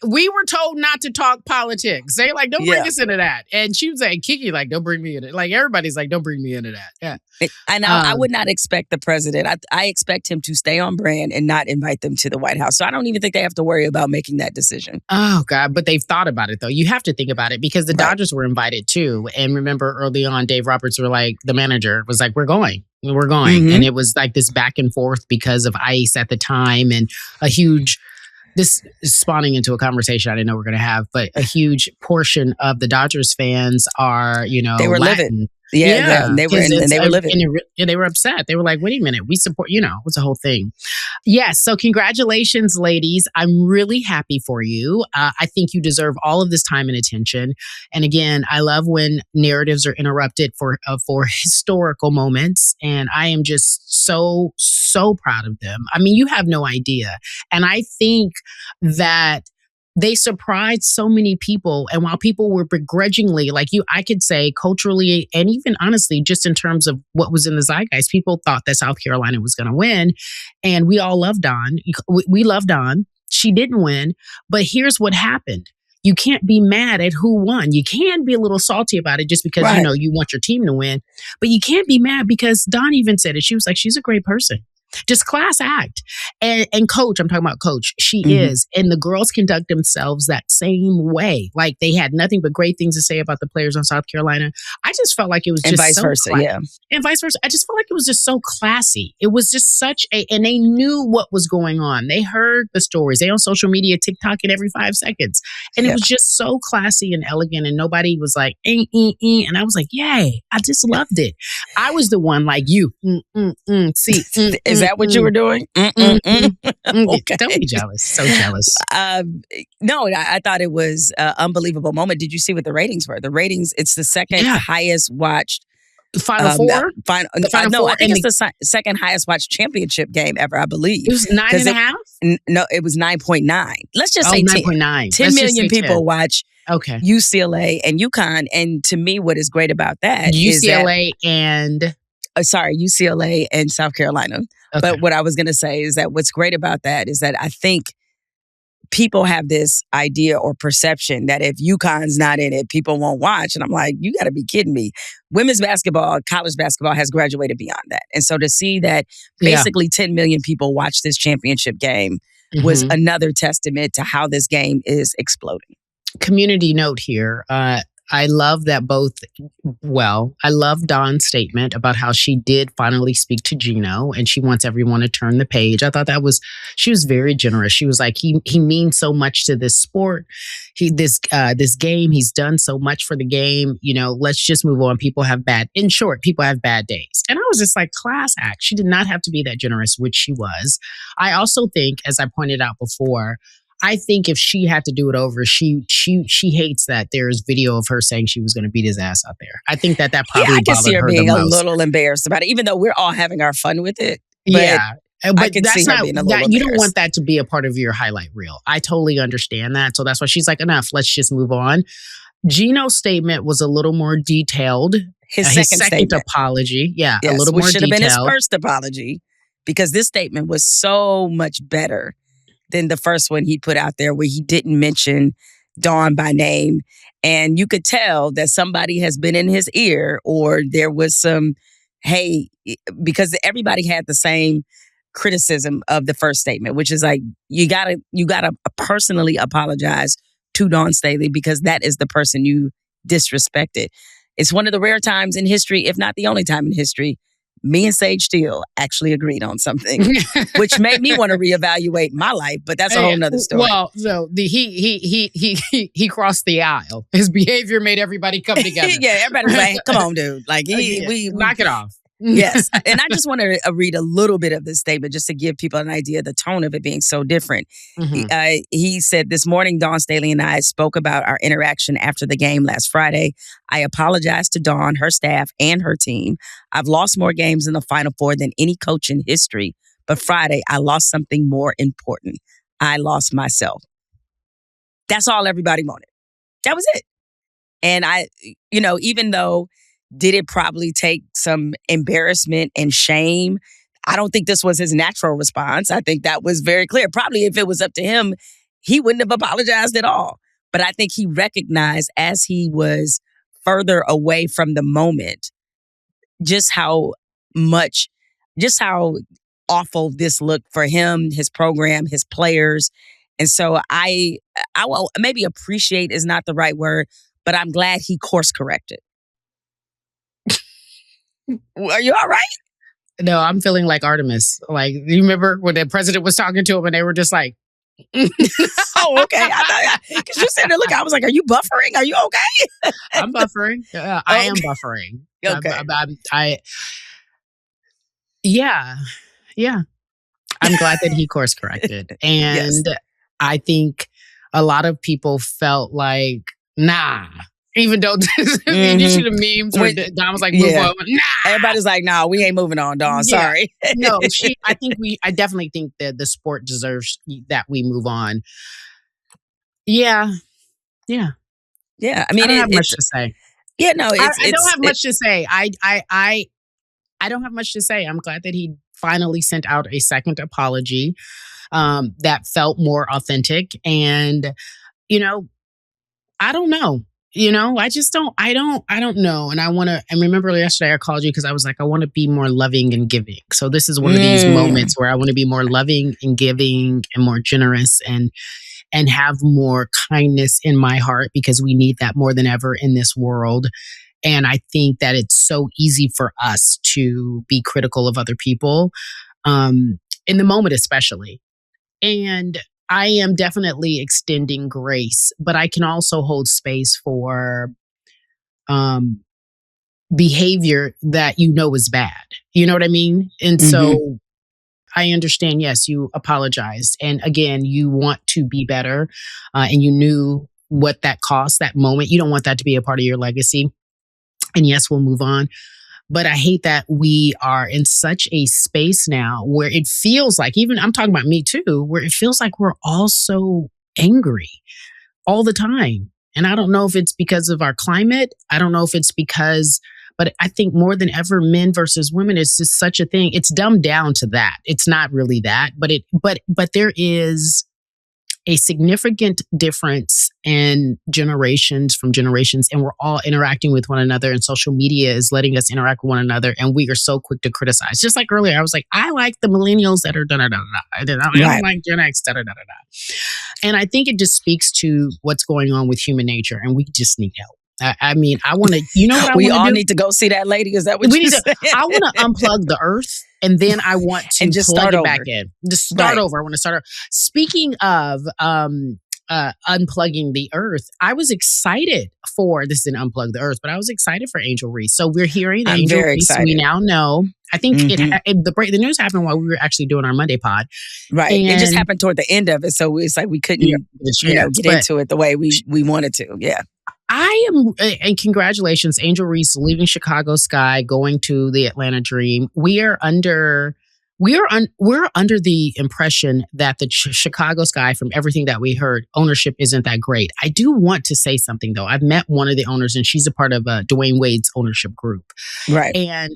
we were told not to talk politics. They like, don't bring us into that. And she was like, Kiki, like, don't bring me into it. Like, everybody's like, don't bring me into that. Yeah. And I would not expect the president. I expect him to stay on brand and not invite them to the White House. So I don't even think they have to worry about making that decision. Oh, God. But they've thought about it, though. You have to think about it because the Dodgers were invited, too. And remember, early on, Dave Roberts the manager was like, we're going. And it was like this back and forth because of ICE at the time and this is spawning into a conversation I didn't know we were going to have, but a huge portion of the Dodgers fans are, they were Latin. Living. Yeah, they were living. And they were upset. They were like, wait a minute, we support, it's a whole thing. Yes. So congratulations, ladies. I'm really happy for you. I think you deserve all of this time and attention. And again, I love when narratives are interrupted for historical moments. And I am just so, so proud of them. I mean, you have no idea. And I think that they surprised so many people. And while people were begrudgingly, I could say culturally and even honestly, just in terms of what was in the zeitgeist, people thought that South Carolina was going to win. And we all love Dawn. We love Dawn. She didn't win. But here's what happened. You can't be mad at who won. You can be a little salty about it just because, you want your team to win. But you can't be mad because Dawn even said it. She was like, she's a great person. Just class act. And Coach, I'm talking about Coach, she is. And the girls conduct themselves that same way. Like they had nothing but great things to say about the players on South Carolina. I just felt like it was just vice so versa, And vice versa. I just felt like it was just so classy. It was just and they knew what was going on. They heard the stories. They on social media, TikToking every 5 seconds. And it was just so classy and elegant. And nobody was like, And I was like, yay, I just loved it. I was the one like you. See, is that what you were doing? Okay. Don't be jealous. So jealous. No, I thought it was an unbelievable moment. Did you see what the ratings were? The ratings, it's the second highest watched. Final Four? I think it's the second highest watched championship game ever, I believe. It was 9.5? No, it was 9.9. Let's just say 9.9. 10 million people watch Okay. UCLA and UConn. And to me, what is great about that UCLA UCLA and South Carolina. Okay. But what I was going to say is that what's great about that is that I think people have this idea or perception that if UConn's not in it, people won't watch. And I'm like, you got to be kidding me. Women's basketball, college basketball has graduated beyond that. And so to see that basically 10 million people watch this championship game was another testament to how this game is exploding. Community note here. I love that I love Dawn's statement about how she did finally speak to Gino and she wants everyone to turn the page. I thought she was very generous. She was like, he means so much to this sport. This game, he's done so much for the game. Let's just move on. People have bad days. And I was just like, class act. She did not have to be that generous, which she was. I also think, as I pointed out before, I think if she had to do it over, she hates that there's video of her saying she was going to beat his ass out there. I think that probably I can see her being a little embarrassed about it, even though we're all having our fun with it. But I can see her being a little embarrassed. You don't want that to be a part of your highlight reel. I totally understand that. So that's why she's like, enough, let's just move on. Gino's statement was a little more detailed. His second apology. Yeah, yes, a little more detailed. Which should have been his first apology, because this statement was so much better than the first one he put out there, where he didn't mention Dawn by name. And you could tell that somebody has been in his ear, or there was some, hey, because everybody had the same criticism of the first statement, which is like, you gotta personally apologize to Dawn Staley, because that is the person you disrespected. It's one of the rare times in history, if not the only time in history, me and Sage Steele actually agreed on something, which made me want to reevaluate my life. But that's a whole nother story. Well, so he crossed the aisle. His behavior made everybody come together. Yeah, everybody was like, "Come on, dude! Like, we knock it off." Yes, and I just want to read a little bit of this statement just to give people an idea of the tone of it being so different. Mm-hmm. He said, "This morning, Dawn Staley and I spoke about our interaction after the game last Friday. I apologized to Dawn, her staff, and her team. I've lost more games in the Final Four than any coach in history, but Friday, I lost something more important. I lost myself." That's all everybody wanted. That was it. And even though did it probably take some embarrassment and shame, I don't think this was his natural response. I think that was very clear. Probably if it was up to him, he wouldn't have apologized at all. But I think he recognized, as he was further away from the moment, just how awful this looked for him, his program, his players. And so I will, maybe appreciate is not the right word, but I'm glad he course corrected. Are you all right? No, I'm feeling like Artemis. Like, you remember when the president was talking to him and they were just like, oh, okay. Because you said, look, I was like, are you buffering? Are you okay? I'm buffering. I am buffering. Okay. Yeah. I'm glad that he course corrected. And yes. I think a lot of people felt like, nah. Even though you see the memes where Dawn was like, move on. Nah. Everybody's like, nah, we ain't moving on, Dawn. Sorry. No, I definitely think that the sport deserves that we move on. Yeah. I mean, I don't have much to say. Yeah, no, I don't have much to say. I don't have much to say. I'm glad that he finally sent out a second apology that felt more authentic. And, I don't know. I don't know. And I remember yesterday I called you because I was like, I want to be more loving and giving. So this is one of these moments where I want to be more loving and giving and more generous and have more kindness in my heart, because we need that more than ever in this world. And I think that it's so easy for us to be critical of other people, in the moment especially. And I am definitely extending grace, but I can also hold space for behavior that is bad. You know what I mean? And so I understand, yes, you apologized. And again, you want to be better, and you knew what that cost, that moment. You don't want that to be a part of your legacy. And yes, we'll move on. But I hate that we are in such a space now where it feels like, even I'm talking about me too, where it feels like we're all so angry all the time. And I don't know if it's because of our climate. I don't know if it's but I think more than ever, men versus women is just such a thing. It's dumbed down to that. It's not really that, but there is a significant difference in generations, and we're all interacting with one another, and social media is letting us interact with one another, and we are so quick to criticize. Just like earlier, I was like, I like the millennials that are da-da-da-da. I don't like Gen X, da-da-da-da-da. And I think it just speaks to what's going on with human nature, and we just need help. I mean, I want to, you know what I want to do? We all need to go see that lady. Is that what you said? I want to unplug the earth, and then I want to and just plug start it over. back in. Just start over. I want to start over. Speaking of unplugging the earth, I was excited for, this didn't unplug the earth, but I was excited for Angel Reese. So we're hearing that Angel Reese, we now know. I think the news happened while we were actually doing our Monday pod. Right. And it just happened toward the end of it. So it's like we couldn't get into it the way we wanted to. Yeah. I am, and congratulations, Angel Reese leaving Chicago Sky, going to the Atlanta Dream. We're under the impression that the Chicago Sky, from everything that we heard, ownership isn't that great. I do want to say something though. I've met one of the owners, and she's a part of Dwayne Wade's ownership group. Right. And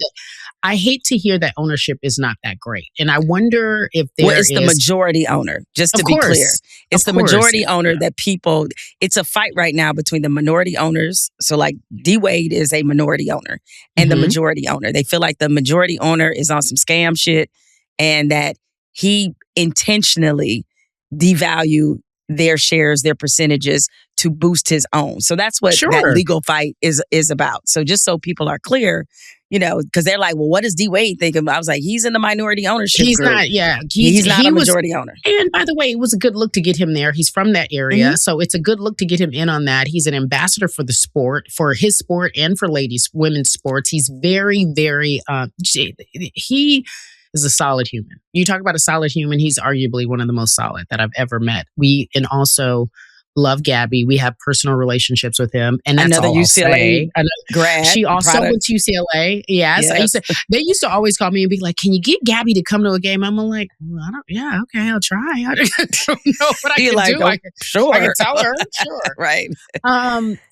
I hate to hear that ownership is not that great. And I wonder if it's the majority owner, just to be clear. It's the majority owner that people, it's a fight right now between the minority owners. So like D Wade is a minority owner and the majority owner. They feel like the majority owner is on some scam shit and that he intentionally devalue their shares, their percentages to boost his own. So that's what that legal fight is about. So just so people are clear, because they're like, well, what does D Wade think of? I was like, he's in the minority ownership group. He's not a majority owner. And by the way, it was a good look to get him there. He's from that area. So it's a good look to get him in on that. He's an ambassador for the sport, for his sport and for women's sports. He's very, very, he is a solid human. You talk about a solid human. He's arguably one of the most solid that I've ever met. And also love Gabby. We have personal relationships with him. And that's another all UCLA grad. She also went to UCLA. Yes. They used to always call me and be like, can you get Gabby to come to a game? I'm like, well, okay, I'll try. I don't know what I can do. I can tell her. Sure. Right.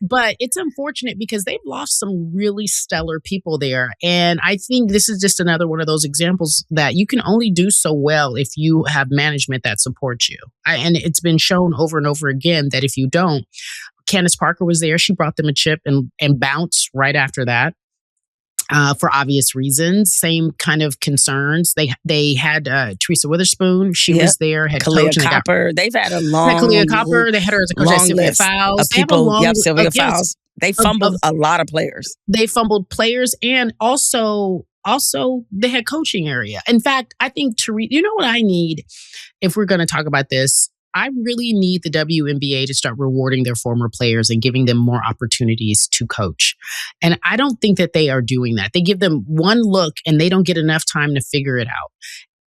But it's unfortunate because they've lost some really stellar people there. And I think this is just another one of those examples that you can only do so well if you have management that supports you. And it's been shown over and over again that if you don't, Candace Parker was there. She brought them a chip and bounced right after that for obvious reasons. Same kind of concerns. They had Teresa Witherspoon. She was there. Had Kalia Copper. They've had a long Kalia Copper. They had her as a coach. Sylvia Fowles. Sylvia Fowles. They fumbled a lot of players. They fumbled players and also the head coaching area. In fact, I think you know what I need if we're going to talk about this? I really need the WNBA to start rewarding their former players and giving them more opportunities to coach. And I don't think that they are doing that. They give them one look and they don't get enough time to figure it out.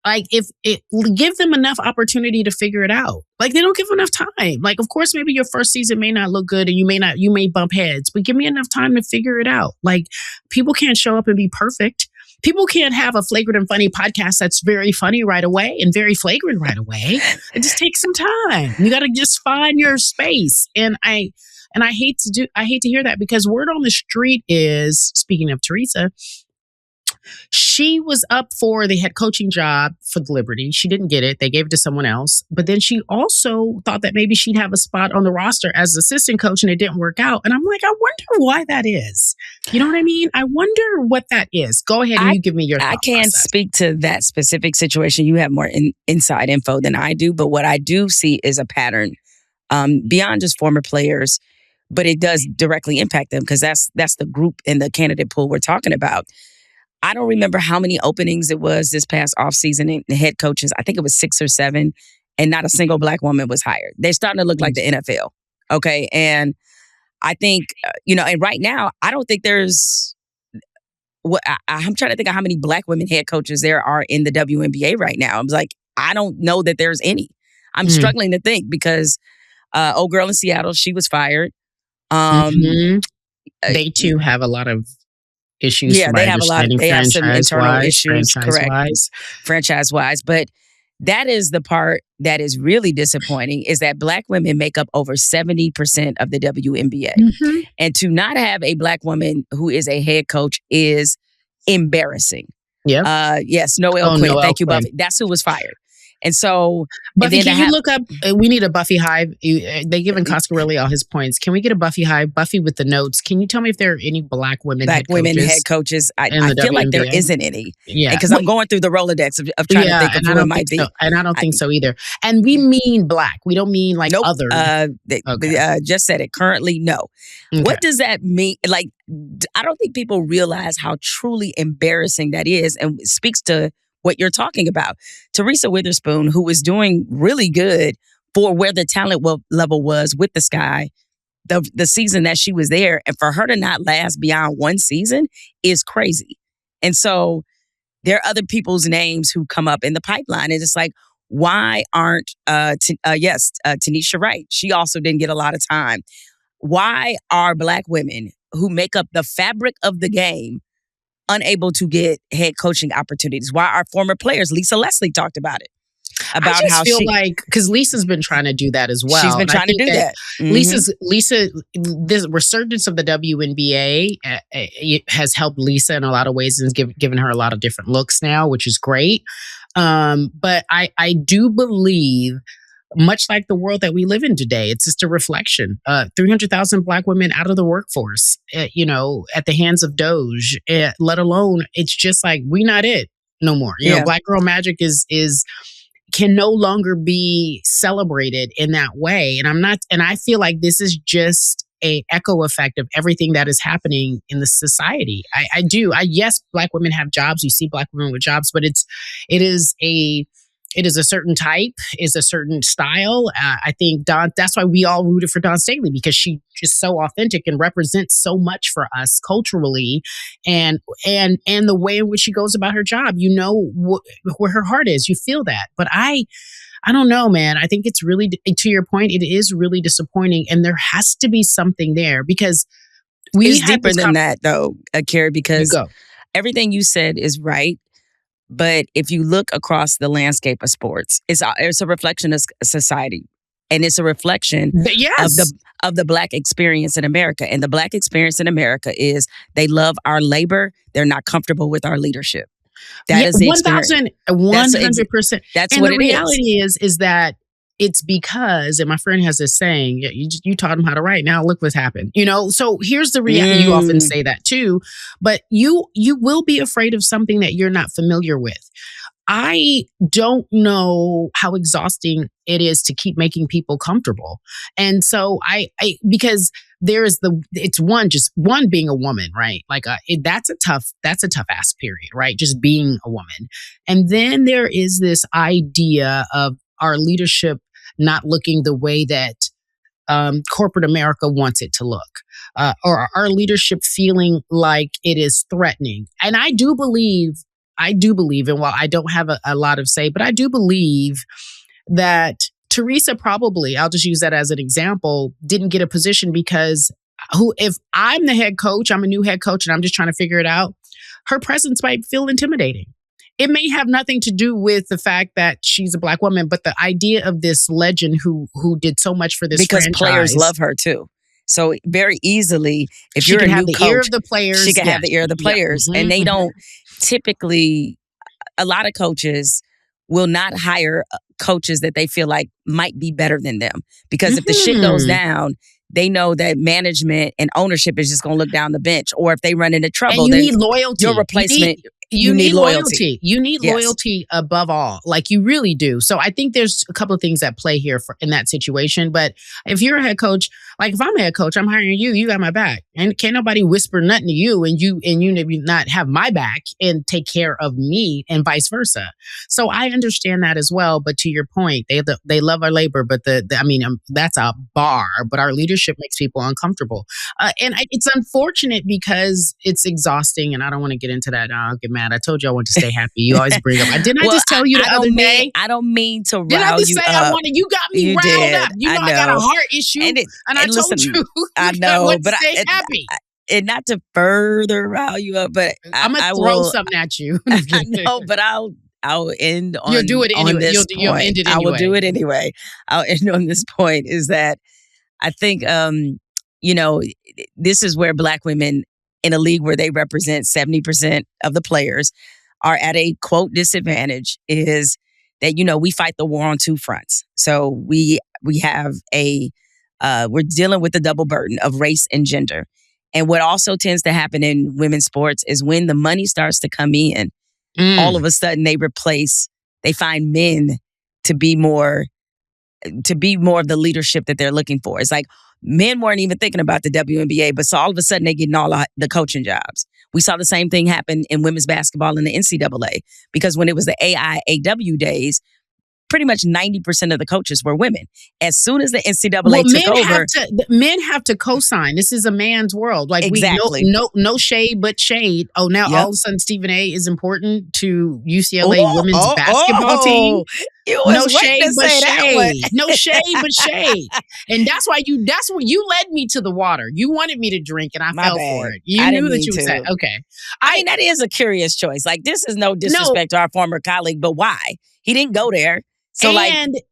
Like give them enough opportunity to figure it out. Like they don't give enough time. Like, of course, maybe your first season may not look good and you may bump heads, but give me enough time to figure it out. Like people can't show up and be perfect. People can't have a Flagrant and Funny podcast that's very funny right away and very flagrant right away. It just takes some time. You got to just find your space. And I hate to hear that because word on the street is, speaking of Teresa, she was up for the head coaching job for the Liberty. She didn't get it. They gave it to someone else. But then she also thought that maybe she'd have a spot on the roster as assistant coach and it didn't work out. And I'm like, I wonder why that is. You know what I mean? I wonder what that is. Go ahead and you give me your thought I can't process. speak to that specific situation. You have more inside info than I do. But what I do see is a pattern beyond just former players. But it does directly impact them because that's the group in the candidate pool we're talking about. I don't remember how many openings it was this past offseason in head coaches. I think it was 6 or 7, and not a single Black woman was hired. They're starting to look like the NFL, okay? And I think, and right now, I don't think there's, I'm trying to think of how many Black women head coaches there are in the WNBA right now. I was like, I don't know that there's any. I'm struggling to think because old girl in Seattle, she was fired. They too have a lot of issues. Yeah, they have some internal issues, correct, franchise-wise. But that is the part that is really disappointing is that Black women make up over 70% of the WNBA. And to not have a Black woman who is a head coach is embarrassing. Yeah. Yes, Noelle Quinn. Thank you, Buffy. That's who was fired. And so, Buffy, can you look up? We need a Buffy Hive. They giving Coscarelli all his points. Can we get a Buffy Hive? Buffy with the notes. Can you tell me if there are any black women head coaches? I feel like there isn't any. Yeah, because I'm going through the Rolodex of trying to think of who it might be. And I don't think so either. And we mean black. We don't mean like other. Just said it. Currently, no. Okay. What does that mean? Like, I don't think people realize how truly embarrassing that is, and it speaks to what you're talking about. Teresa Witherspoon, who was doing really good for where the talent level was with the Sky, the season that she was there, and for her to not last beyond one season is crazy. And so there are other people's names who come up in the pipeline, and it's like, why aren't Tanisha Wright? She also didn't get a lot of time. Why are black women who make up the fabric of the game unable to get head coaching opportunities? Why are former players? Lisa Leslie talked about it. About how like, because Lisa's been trying to do that as well. She's been trying to do that. Mm-hmm. This resurgence of the WNBA has helped Lisa in a lot of ways and has given her a lot of different looks now, which is great. But I do believe, much like the world that we live in today, it's just a reflection. 300,000 black women out of the workforce, at the hands of Doge, let alone, it's just like, we not it no more. You know, black girl magic can no longer be celebrated in that way. And I feel like this is just a echo effect of everything that is happening in the society. Yes, black women have jobs. We see black women with jobs, but it is a certain type, is a certain style. I think that's why we all rooted for Dawn Staley, because she is so authentic and represents so much for us culturally, and the way in which she goes about her job. You know where her heart is. You feel that. But I don't know, man. I think it's really, to your point, it is really disappointing, and there has to be something there, because it's deeper than that, though, Cari. Because everything you said is right. But if you look across the landscape of sports, it's a reflection of society, and it's a reflection of the black experience in America. And the black experience in America is they love our labor. They're not comfortable with our leadership. That is the experience. 100%. That's and what the reality is that it's because, and my friend has this saying, you taught him how to write. Now look what's happened. So here's the reality. You often say that too, but you will be afraid of something that you're not familiar with. I don't know how exhausting it is to keep making people comfortable. And so because there is it's one being a woman, right? Like that's a tough ask period, right? Just being a woman. And then there is this idea of our leadership not looking the way that corporate America wants it to look, or our leadership feeling like it is threatening. And I do believe, and while I don't have a lot of say, but I do believe that Teresa probably, I'll just use that as an example, didn't get a position because if I'm the head coach, I'm a new head coach and I'm just trying to figure it out, her presence might feel intimidating. It may have nothing to do with the fact that she's a black woman, but the idea of this legend who did so much for this franchise. Because players love her too. So very easily, if she you're can a have new the coach, ear of the players. She can have the ear of the players. Yeah. Mm-hmm. And they don't typically, a lot of coaches will not hire coaches that they feel like might be better than them. Because if the shit goes down, they know that management and ownership is just going to look down the bench. Or if they run into trouble, and you need loyalty. Your replacement. You need loyalty. You need loyalty above all. Like you really do. So I think there's a couple of things that play here in that situation. But if you're a head coach, like if I'm a head coach, I'm hiring you, you got my back. And can't nobody whisper nothing to you and you not have my back and take care of me and vice versa. So I understand that as well. But to your point, they love our labor, but that's a bar, but our leadership makes people uncomfortable. It's unfortunate because it's exhausting, and I don't want to get into that. I'll get mad. I told you I want to stay happy. You always bring up. Didn't I just tell you the other day? I don't mean to rile you up. Did I just say I wanted? You got me riled up. You know I got a heart issue, and I told you. I know, but stay happy. And not to further rile you up, but I'm gonna throw something at you. I know, but I'll end on. You'll do it anyway. You'll end it anyway. I will do it anyway. I'll end on this point. Is that I think this is where black women in a league where they represent 70% of the players are at a quote disadvantage, is that, we fight the war on two fronts. So we have we're dealing with the double burden of race and gender. And what also tends to happen in women's sports is when the money starts to come in, all of a sudden they find men to be more of the leadership that they're looking for. It's like men weren't even thinking about the WNBA, but so all of a sudden they're getting all the coaching jobs. We saw the same thing happen in women's basketball in the NCAA, because when it was the AIAW days, pretty much 90% of the coaches were women. As soon as the NCAA took over, men have to co-sign. This is a man's world. Like exactly. no shade, but shade. Oh, now all of a sudden Stephen A. is important to UCLA women's basketball team. No shade, but shade. No shade, but shade. And that's what you led me to the water. You wanted me to drink, and I fell for it. You knew that you would say, okay. I mean, that is a curious choice. Like, this is no disrespect to our former colleague, but why? He didn't go there. So,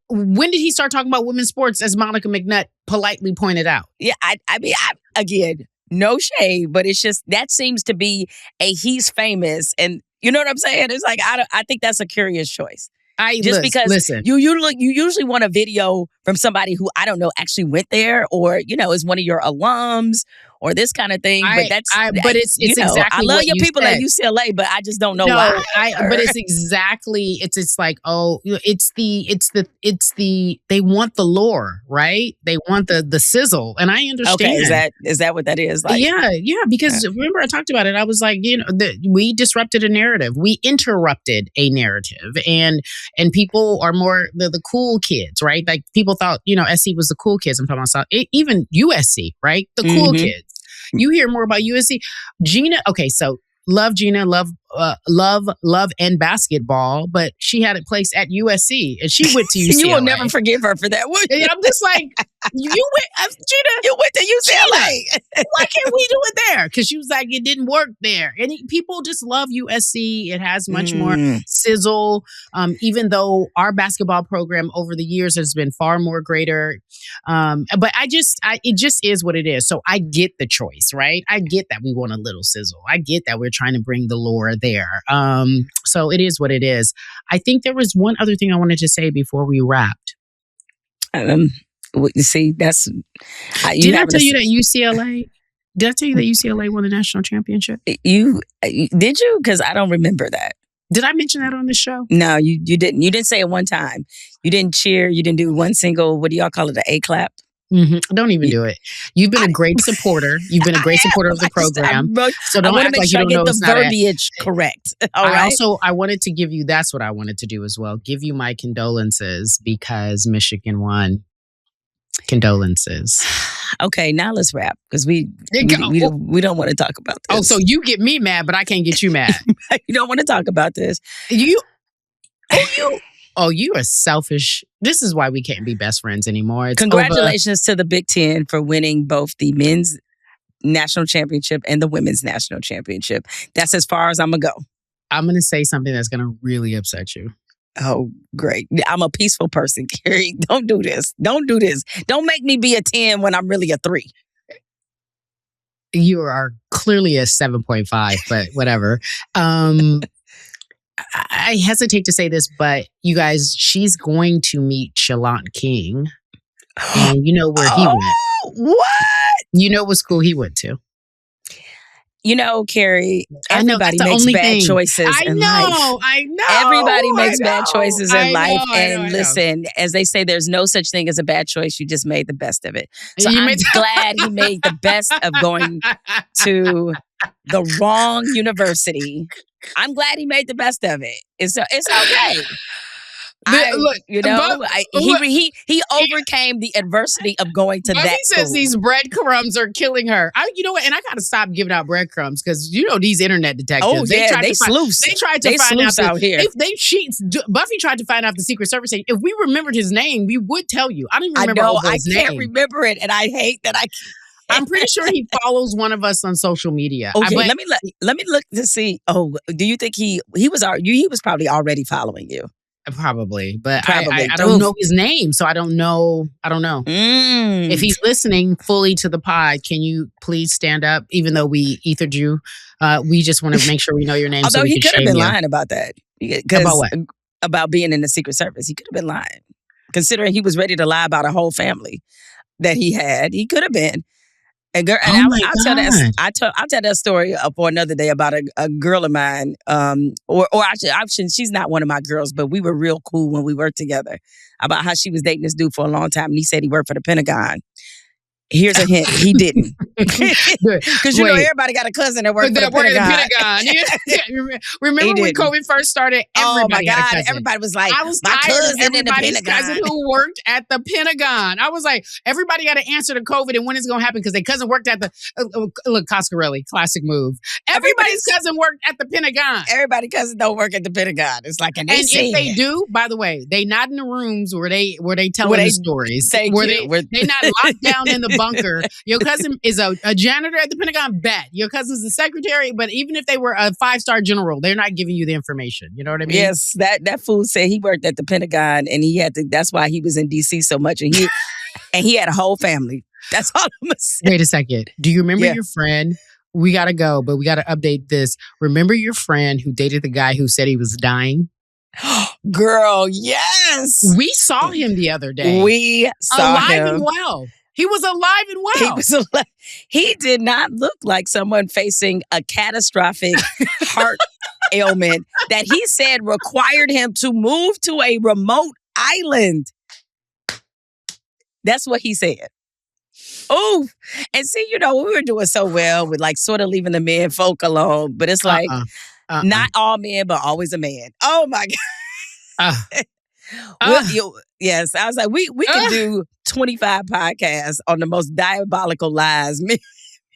when did he start talking about women's sports, as Monica McNutt politely pointed out? Yeah, I mean, again, no shade, but it's just, that seems to be he's famous. And you know what I'm saying? It's like, I think that's a curious choice. Because you usually want a video from somebody who, I don't know, actually went there, or, is one of your alums, or this kind of thing. But it's exactly I love your people at UCLA, but I just don't know why. But it's exactly, it's like, they want the lore, right? They want the sizzle. And I understand. Okay, is that what that is? Like, yeah, because remember I talked about it. I was like, we disrupted a narrative. We interrupted a narrative. And people are more the cool kids, right? Like, people thought, SC was the cool kids. I'm talking about even USC, right? The cool kids. You hear more about USC. Gina, okay, so love Gina, love and basketball, but she had a place at USC, and she went to UCLA. You will never forgive her for that, would you? I'm just like, Gina, you went to UCLA. Why can't we do it there? Because she was like, it didn't work there. And people just love USC. It has much more sizzle, even though our basketball program over the years has been far more greater. But it just is what it is. So I get the choice, right? I get that we want a little sizzle. I get that we're trying to bring the lore there. So it is what it is. I think there was one other thing I wanted to say before we wrapped. See, that's... Did I tell you that UCLA... Did I tell you that UCLA won the national championship? Did you? Because I don't remember that. Did I mention that on the show? No, you didn't. You didn't say it one time. You didn't cheer. You didn't do one single, what do y'all call it, an A-clap? Don't even do it. You've been a great supporter. You've been a great supporter of the program. So don't act like you don't know it's not. I want to make sure I get the verbiage correct. All right. I wanted to give you, that's what I wanted to do as well. Give you my condolences because Michigan won. Condolences. Okay, now let's wrap because we don't want to talk about this. Oh, so you get me mad, but I can't get you mad. You don't want to talk about this. You are selfish. This is why we can't be best friends anymore. It's Congratulations to the Big Ten for winning both the men's national championship and the women's national championship. That's as far as I'm going to go. I'm going to say something that's going to really upset you. Oh, great. I'm a peaceful person, Cari. Don't do this. Don't do this. Don't make me be a 10 when I'm really a 3. You are clearly a 7.5, but whatever. I hesitate to say this, but you guys, she's going to meet Chalant King. And you know where he went. What? You know what school he went to. You know, Cari, everybody makes bad choices in life. I know. Everybody makes bad choices in life. And listen, as they say, there's no such thing as a bad choice. You just made the best of it. So I'm glad he made the best of going to the wrong university. I'm glad he made the best of it. It's okay. He overcame the adversity of going to that He says school. These breadcrumbs are killing her. You know what? And I got to stop giving out breadcrumbs because these internet detectives. Oh yeah, they sleuths. They tried to find out out here. Buffy tried to find out the Secret Service. If we remembered his name, we would tell you. I don't even remember his name. I can't remember it, and I hate that I can't. I'm pretty sure he follows one of us on social media. Okay, let me look to see. Oh, do you think he was probably already following you? Probably, but I don't know his name, so I don't know. If he's listening fully to the pod, can you please stand up? Even though we ethered you, we just want to make sure we know your name. Although he could have been lying about that. About what? about being in the Secret Service. He could have been lying. Considering he was ready to lie about a whole family that he had. He could have been. And girl, and I'll tell that story for another day about a girl of mine. She's not one of my girls, but we were real cool when we worked together. About how she was dating this dude for a long time, and he said he worked for the Pentagon. Here's a hint: he didn't, because everybody got a cousin that worked for the Pentagon. Remember when COVID first started? Everybody had a cousin. Everybody was like, I was my cousin in the everybody's Pentagon. cousin who worked at the Pentagon. I was like, everybody got to answer to COVID and when it's going to happen because their cousin worked at the look, Coscarelli, classic move. Everybody's cousin worked at the Pentagon. Everybody's cousin don't work at the Pentagon. It's like if they do, by the way, they not in the rooms where they telling the stories. They not locked down in the bunker. Your cousin is a janitor at the Pentagon, bet. Your cousin's the secretary, but even if they were a 5-star general, they're not giving you the information. You know what I mean? Yes, that fool said he worked at the Pentagon and he had to, that's why he was in DC so much. And he had a whole family. That's all I'm gonna say. Wait a second. Do you remember your friend? We gotta go, but we gotta update this. Remember your friend who dated the guy who said he was dying? Girl, yes. We saw him the other day. We saw him. Alive and well. He was alive and well. He did not look like someone facing a catastrophic heart ailment that he said required him to move to a remote island. That's what he said. Oh, and see, we were doing so well with like sort of leaving the men folk alone, but it's like not all men, but always a man. Oh my God. Yes, I was like, we could do 25 podcasts on the most diabolical lies.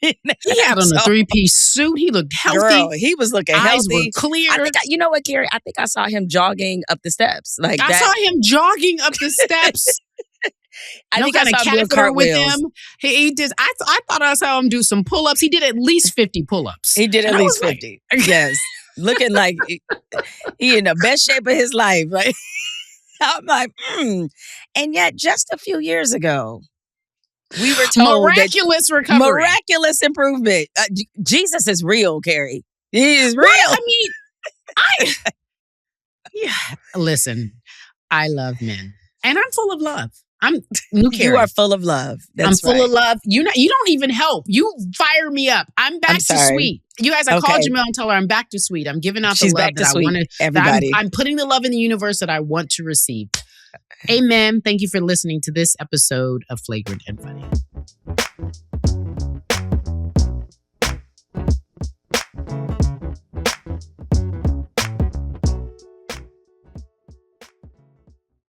He had on a 3-piece suit. He looked healthy. Girl, he was looking Eyes healthy. Were clear. I think you know what, Cari? I think I saw him jogging up the steps. I saw him jogging up the steps. I think I saw him doing cartwheels with cartwheels. him. He did. I thought I saw him do some pull-ups. He did at least 50 pull-ups. He did at least 50. Yes, looking like he in the best shape of his life. Like. I'm like, And yet, just a few years ago, we were told miraculous recovery. Miraculous improvement. Jesus is real, Cari. He is real. Well, I mean, listen, I love men. And I'm full of love. You are full of love. That's I'm full of love. You don't even help. You fire me up. I'm back to sweet. You guys, I called Jemele and told her I'm back to sweet. I'm giving out the love that I want to. Everybody. I'm putting the love in the universe that I want to receive. Amen. Thank you for listening to this episode of Flagrant and Funny.